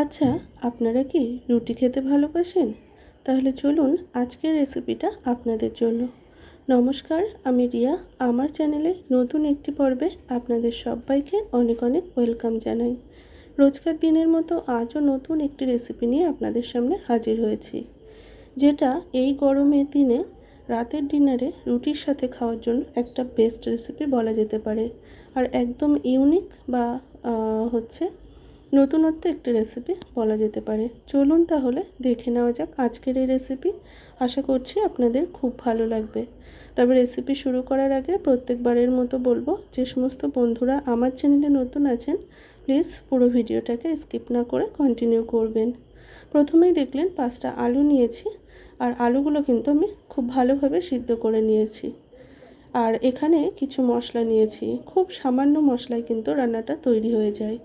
আচ্ছা, আপনারা কি রুটি খেতে ভালোবাসেন? তাহলে চলুন আজকের রেসিপিটা আপনাদের জন্য। নমস্কার, আমি রিয়া। আমার চ্যানেলে নতুন একটি পর্বে আপনাদের সবাইকে অনেক অনেক ওয়েলকাম জানাই। রোজকার দিনের মতো আজও নতুন একটি রেসিপি নিয়ে আপনাদের সামনে হাজির হয়েছি, যেটা এই গরমের দিনে রাতের ডিনারে রুটির সাথে খাওয়ার জন্য একটা বেস্ট রেসিপি বলা যেতে পারে। আর একদম ইউনিক বা নতুনত্ব একটি রেসিপি বলা যেতে পারে। চলুন তাহলে দেখে নেওয়া যাক আজকের এই রেসিপি। আশা করছি আপনাদের খুব ভালো লাগবে। তবে রেসিপি শুরু করার আগে প্রত্যেকবারের মতো বলবো, যে সমস্ত বন্ধুরা আমার চ্যানেলে নতুন আছেন প্লিজ পুরো ভিডিওটাকে স্কিপ না করে কন্টিনিউ করবেন। প্রথমেই দেখলেন 5টা আলু নিয়েছি, আর আলুগুলো কিন্তু আমি খুব ভালোভাবে সিদ্ধ করে নিয়েছি। আর এখানে কিছু মশলা নিয়েছি, খুব সামান্য মশলায় কিন্তু রান্নাটা তৈরি হয়ে যায়।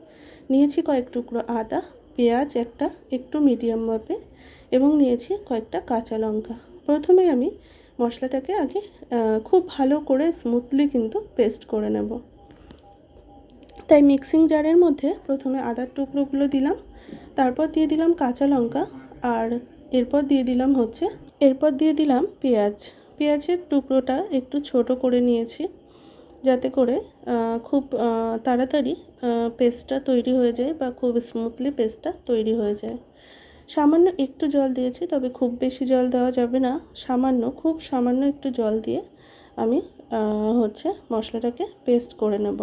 নিয়েছি কয়েক টুকরো আদা, পেঁয়াজ একটা একটু মিডিয়াম মাপে, এবং নিয়েছি কয়েকটা কাঁচা লঙ্কা। প্রথমে আমি মশলাটাকে আগে খুব ভালো করে স্মুথলি কিন্তু পেস্ট করে নেব। তাই মিক্সিং জারের মধ্যে প্রথমে আদার টুকরোগুলো দিলাম, তারপর দিয়ে দিলাম কাঁচা লঙ্কা, আর এরপর দিয়ে দিলাম পেঁয়াজের টুকরোটা একটু ছোট করে নিয়েছি, যাতে করে খুব তাড়াতাড়ি পেস্টটা তৈরি হয়ে যায় বা খুব স্মুথলি পেস্টটা তৈরি হয়ে যায়। সামান্য একটু জল দিয়েছি, তবে খুব বেশি জল দেওয়া যাবে না। খুব সামান্য একটু জল দিয়ে আমি মশলাটাকে পেস্ট করে নেব।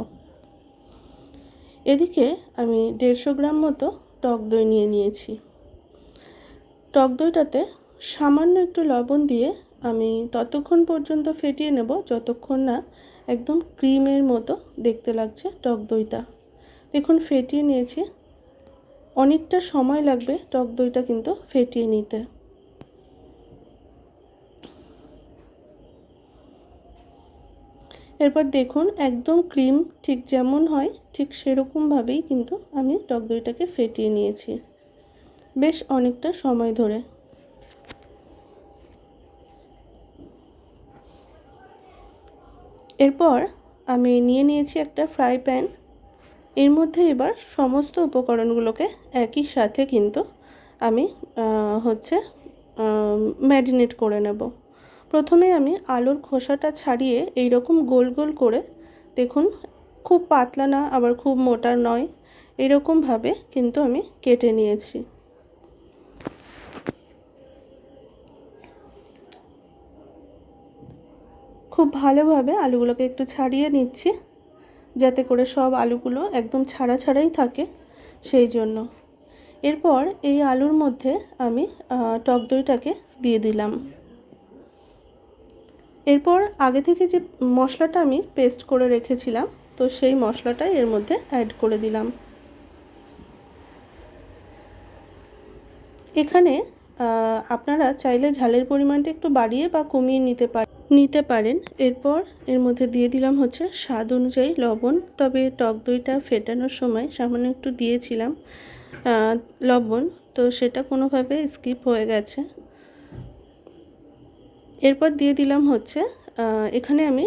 এদিকে আমি 150 গ্রাম মতো টক দই নিয়ে নিয়েছি। টক দইটাতে সামান্য একটু লবণ দিয়ে আমি ততক্ষণ পর্যন্ত ফেটিয়ে নেব যতক্ষণ না একদম ক্রিমের মতো দেখতে লাগছে টক দইটা। দেখুন ফেটিয়ে নিয়েছি, অনেকটা সময় লাগবে টক দইটা কিন্তু ফেটিয়ে নিতে। এরপর দেখুন একদম ক্রিম ঠিক যেমন হয় ঠিক সেরকমভাবেই কিন্তু আমি টক দইটাকে ফেটিয়ে নিয়েছি বেশ অনেকটা সময় ধরে। এরপর আমি নিয়ে নিয়েছি একটা ফ্রাই প্যান। এর মধ্যে এবার সমস্ত উপকরণগুলোকে একই সাথে কিন্তু আমি ম্যারিনেট করে নেব। প্রথমে আমি আলুর খোসাটা ছাড়িয়ে এই রকম গোল গোল করে, দেখুন খুব পাতলা না আবার খুব মোটা নয়, এরকমভাবে কিন্তু আমি কেটে নিয়েছি। খুব ভালোভাবে আলুগুলোকে একটু ছাড়িয়ে নিচ্ছি, যাতে করে সব আলুগুলো একদম ছাড়া ছাড়াই থাকে, সেই জন্য। এরপর এই আলুর মধ্যে আমি টক দইটাকে দিয়ে দিলাম। এরপর আগে থেকে যে মশলাটা আমি পেস্ট করে রেখেছিলাম, তো সেই মশলাটাই এর মধ্যে অ্যাড করে দিলাম। এখানে আপনারা চাইলে ঝালের পরিমাণটা একটু বাড়িয়ে বা কমিয়ে নিতে পারেন। এরপর এর মধ্যে দিয়ে দিলাম স্বাদ অনুযায়ী লবণ। তবে টক দইটা ফেটানোর সময় সামান্য একটু দিয়েছিলাম লবণ, তো সেটা কোনোভাবে স্কিপ হয়ে গেছে। এরপর দিয়ে দিলাম এখানে আমি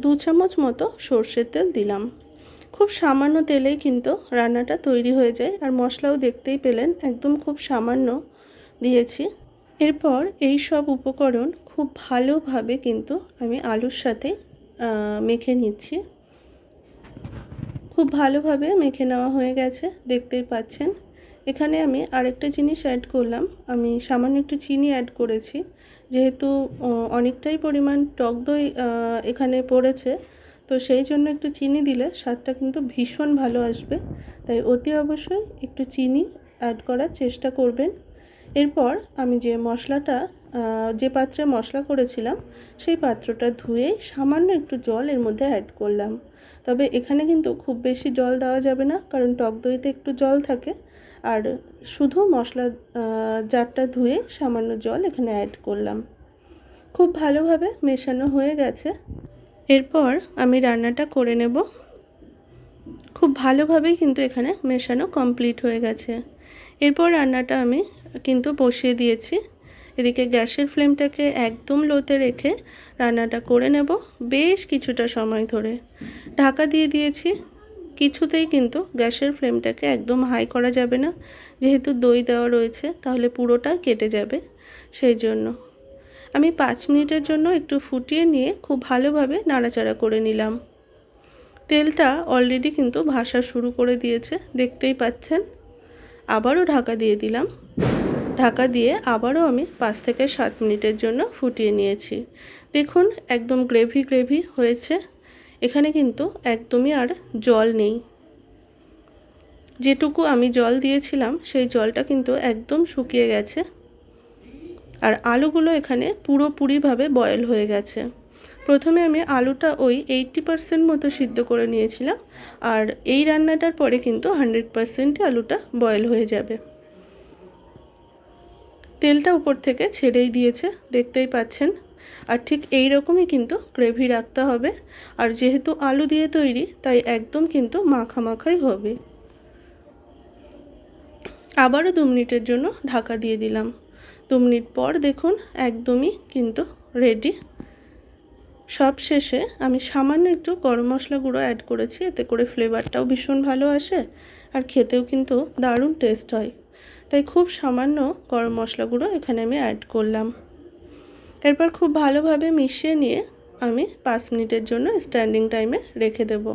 2 চামচ মতো সর্ষের তেল দিলাম। খুব সামান্য তেলেই কিন্তু রান্নাটা তৈরি হয়ে যায়, আর মশলাও দেখতেই পেলেন একদম খুব সামান্য দিয়েছি। এরপর এই সব উপকরণ খুব ভালোভাবে কিন্তু আমি আলুর সাথে মেখে নিচ্ছি। খুব ভালোভাবে মেখে নেওয়া হয়ে গেছে, দেখতেই পাচ্ছেন। এখানে আমি আরেকটা জিনিস অ্যাড করলাম, আমি সামান্য একটু চিনি অ্যাড করেছি। যেহেতু অনেকটাই পরিমাণ টক দই এখানে পড়েছে, তো সেই জন্য একটু চিনি দিলে স্বাদটা কিন্তু ভীষণ ভালো আসবে। তাই অতি অবশ্যই একটু চিনি অ্যাড করার চেষ্টা করবেন। এরপর আমি যে পাত্রে মশলা করেছিলাম সেই পাত্রটা ধুয়ে সামান্য একটু জল এর মধ্যে অ্যাড করলাম। তবে এখানে কিন্তু খুব বেশি জল দেওয়া যাবে না, কারণ টক দইতে একটু জল থাকে। আর শুধু মশলা জারটা ধুয়ে সামান্য জল এখানে অ্যাড করলাম। খুব ভালোভাবে মেশানো হয়ে গেছে। এরপর আমি রান্নাটা করে নেব। খুব ভালোভাবেই কিন্তু এখানে মেশানো কমপ্লিট হয়ে গেছে। এরপর রান্নাটা আমি কিন্তু বসিয়ে দিয়েছি। এদিকে গ্যাসের ফ্লেমটাকে একদম লোতে রেখে রান্নাটা করে নেব বেশ কিছুটা সময় ধরে। ঢাকা দিয়ে দিয়েছি। কিছুতেই কিন্তু গ্যাসের ফ্লেমটাকে একদম হাই করা যাবে না, যেহেতু দই দেওয়া রয়েছে তাহলে পুরোটা কেটে যাবে, সেই জন্য আমি 5 মিনিটের জন্য একটু ফুটিয়ে নিয়ে খুব ভালোভাবে নাড়াচাড়া করে নিলাম। তেলটা অলরেডি কিন্তু ভাসা শুরু করে দিয়েছে, দেখতেই পাচ্ছেন। আবারও ঢাকা দিয়ে দিলাম। ঢাকা দিয়ে আবারও আমি 5 থেকে 7 মিনিটের জন্য ফুটিয়ে নিয়েছি। দেখুন একদম গ্রেভি হয়েছে। এখানে কিন্তু একদমই আর জল নেই। যেটুকু আমি জল দিয়েছিলাম সেই জলটা কিন্তু একদম শুকিয়ে গেছে। আর আলুগুলো এখানে পুরোপুরিভাবে বয়েল হয়ে গেছে। প্রথমে আমি আলুটা ওই 80% মতো সিদ্ধ করে নিয়েছিলাম, আর এই রান্নাটার পরে কিন্তু 100% আলুটা বয়েল হয়ে যাবে। তেলটা উপর থেকে ছেড়েই দিয়েছে, দেখতেই পাচ্ছেন। আর ঠিক এই রকমই কিন্তু গ্রেভি রাখতে হবে। আর যেহেতু আলু দিয়ে তৈরি তাই একদম কিন্তু মাখাই হবে। আবারও 2 মিনিটের জন্য ঢাকা দিয়ে দিলাম। 2 মিনিট পর দেখুন একদমই কিন্তু রেডি। সব শেষে আমি সামান্য একটু গরম মশলা গুঁড়ো অ্যাড করেছি, এতে করে ফ্লেভারটাও ভীষণ ভালো আসে আর খেতেও কিন্তু দারুণ টেস্ট হয়। তাই খুব সামান্য গরম মশলা গুঁড়ো এখানে আমি অ্যাড করলাম। এরপর খুব ভালোভাবে মিশিয়ে নিয়ে আমি 5 মিনিটের জন্য স্ট্যান্ডিং টাইমে রেখে দেব।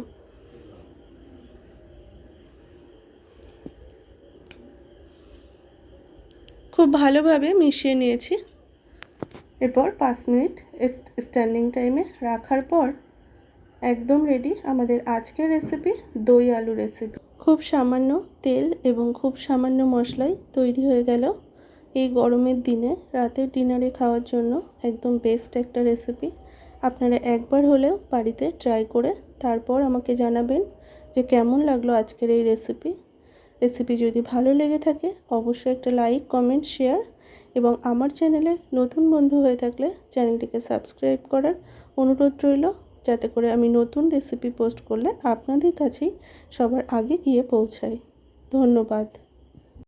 খুব ভালোভাবে মিশিয়ে নিয়েছি। এরপর 5 মিনিট স্ট্যান্ডিং টাইমে রাখার পর একদম রেডি আমাদের আজকের রেসিপি, দই আলু রেসিপি। খুব সামান্য তেল এবং খুব সামান্য মশলায় তৈরি হয়ে গেল এই গরমের দিনে রাতের ডিনারে খাওয়ার জন্য একদম বেস্ট একটা রেসিপি। আপনারা একবার হলেও বাড়িতে ট্রাই করে তারপর আমাকে জানাবেন যে কেমন লাগলো আজকের এই রেসিপি। যদি ভালো লেগে থাকে অবশ্যই একটা লাইক, কমেন্ট, শেয়ার এবং আমার চ্যানেলে নতুন বন্ধু হয়ে থাকলে চ্যানেলটিকে সাবস্ক্রাইব করার অনুরোধ রইল, যাতে করে আমি নতুন রেসিপি পোস্ট করলে আপনাদের কাছেই সবার আগে গিয়ে পৌঁছায়। ধন্যবাদ।